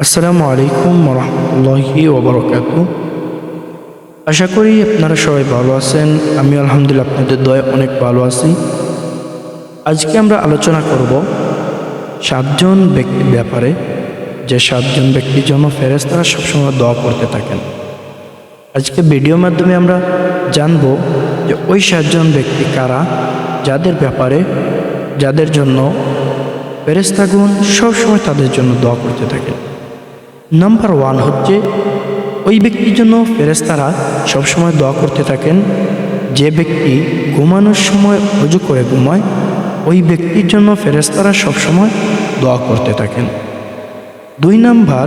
আসসালামু আলাইকুম রহমতুল্লাহি ওবরাকাতু। আশা করি আপনারা সবাই ভালো আছেন। আমি আলহামদুলিল্লাহ আপনাদের দয়ায় অনেক ভালো আছি। আজকে আমরা আলোচনা করব 7জন ব্যক্তির ব্যাপারে, যে 7জন ব্যক্তির জন্য ফেরেশতারা সবসময় দোয়া করতে থাকেন। আজকে ভিডিওর মাধ্যমে আমরা জানব যে ওই 7জন ব্যক্তি কারা, যাদের জন্য ফেরেশতাগণ সবসময় তাদের জন্য দোয়া করতে থাকেন। নাম্বার 1 হচ্ছে, ওই ব্যক্তির জন্য ফেরেশতারা সবসময় দোয়া করতে থাকেন যে ব্যক্তি ঘুমানোর সময় ওযু করে ঘুমায়, ওই ব্যক্তির জন্য ফেরেশতারা সবসময় দোয়া করতে থাকেন। 2 নাম্বার,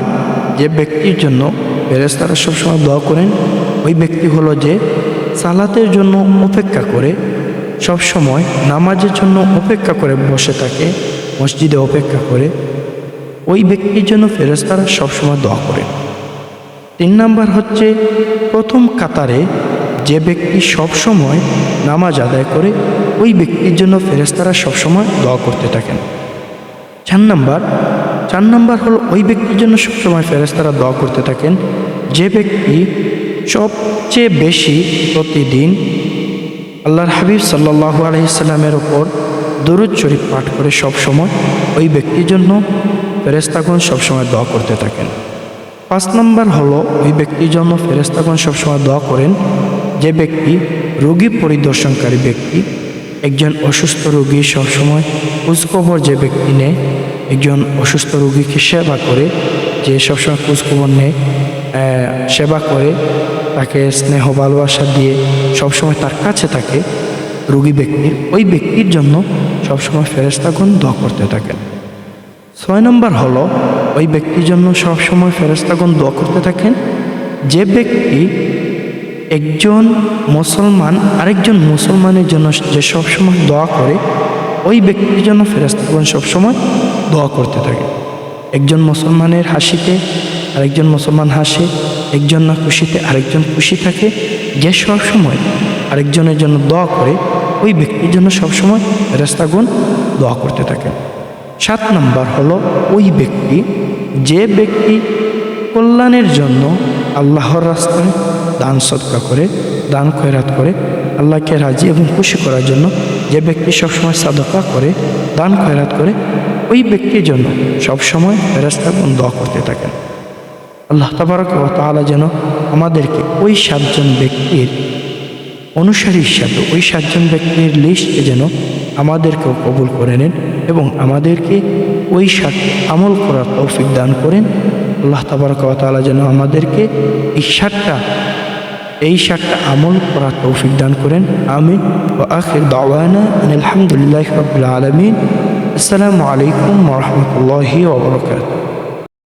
যে ব্যক্তির জন্য ফেরেশতারা সবসময় দোয়া করেন, ওই ব্যক্তি হলো যে সালাতের জন্য অপেক্ষা করে, সবসময় নামাজের জন্য অপেক্ষা করে বসে থাকে, মসজিদে অপেক্ষা করে, ওই ব্যক্তির জন্য ফেরেশতারা সবসময় দোয়া করেন। 3 নাম্বার হচ্ছে, প্রথম কাতারে যে ব্যক্তি সবসময় নামাজ আদায় করে, ওই ব্যক্তির জন্য ফেরেশতারা সবসময় দোয়া করতে থাকেন। 4 নাম্বার হলো, ওই ব্যক্তির জন্য সবসময় ফেরেশতারা দোয়া করতে থাকেন যে ব্যক্তি সবচেয়ে বেশি প্রতিদিন আল্লাহর হাবিব সাল্লাল্লাহু আলাইহি সাল্লামের ওপর দরুদ শরীফ পাঠ করে, সবসময় ওই ব্যক্তির জন্য ফেরেশতাগণ সবসময় দোয়া করতে থাকেন। 5 নাম্বার হলো, ওই ব্যক্তির জন্য ফেরেশতাগণ সবসময় দোয়া করেন যে ব্যক্তি রোগী পরিদর্শনকারী ব্যক্তি, একজন অসুস্থ রোগী সবসময় খোঁজখবর যে ব্যক্তি নেয়, একজন অসুস্থ রোগীকে সেবা করে, যে সবসময় খোঁজখবর নেয়, সেবা করে, তাকে স্নেহ ভালোবাসা দিয়ে সবসময় তার কাছে থাকে রোগী ব্যক্তির, ওই ব্যক্তির জন্য সবসময় ফেরেশতাগণ দোয়া করতে থাকেন। 6 নাম্বার হলো, ওই ব্যক্তির জন্য সবসময় ফেরেশতাগণ দোয়া করতে থাকেন যে ব্যক্তি একজন মুসলমান আরেকজন মুসলমানের জন্য যে সবসময় দোয়া করে, ওই ব্যক্তির জন্য ফেরেশতাগণ সবসময় দোয়া করতে থাকে। একজন মুসলমানের হাসিতে আরেকজন মুসলমান হাসে, একজন না খুশিতে আরেকজন খুশি থাকে, যে সবসময় আরেকজনের জন্য দোয়া করে, ওই ব্যক্তির জন্য সবসময় ফেরেশতাগণ দোয়া করতে থাকে। 7 নাম্বার হলো, ওই ব্যক্তি যে ব্যক্তি কল্যাণের জন্য আল্লাহর রাস্তায় দান সদকা করে, দান খয়রাত করে, আল্লাহকে রাজি এবং খুশি করার জন্য যে ব্যক্তি সবসময় সাদকা করে, দান খয়রাত করে, ওই ব্যক্তির জন্য সবসময় ফেরেশতাগণ দোয়া করতে থাকেন। আল্লাহ তাবারক ওয়া তাআলা যেন আমাদেরকে ওই 7জন ব্যক্তির অনুসারী হিসাবে, ওই 7জন ব্যক্তির লিস্টে যেন আমাদেরকেও কবুল করে নেন এবং আমাদেরকে ওই 7টি আমল করার তৌফিক দান করেন। আল্লাহ তাবারক ওয়া তাআলা যেন আমাদেরকে এই 7টা আমল করার তৌফিক দান করেন। আমিন। ওয়া আখির দাওয়ানা আলহামদুলিল্লাহি রাব্বিল আলামিন। আসসালামু আলাইকুম ওয়া রাহমাতুল্লাহি ওয়া বারাকাতুহু।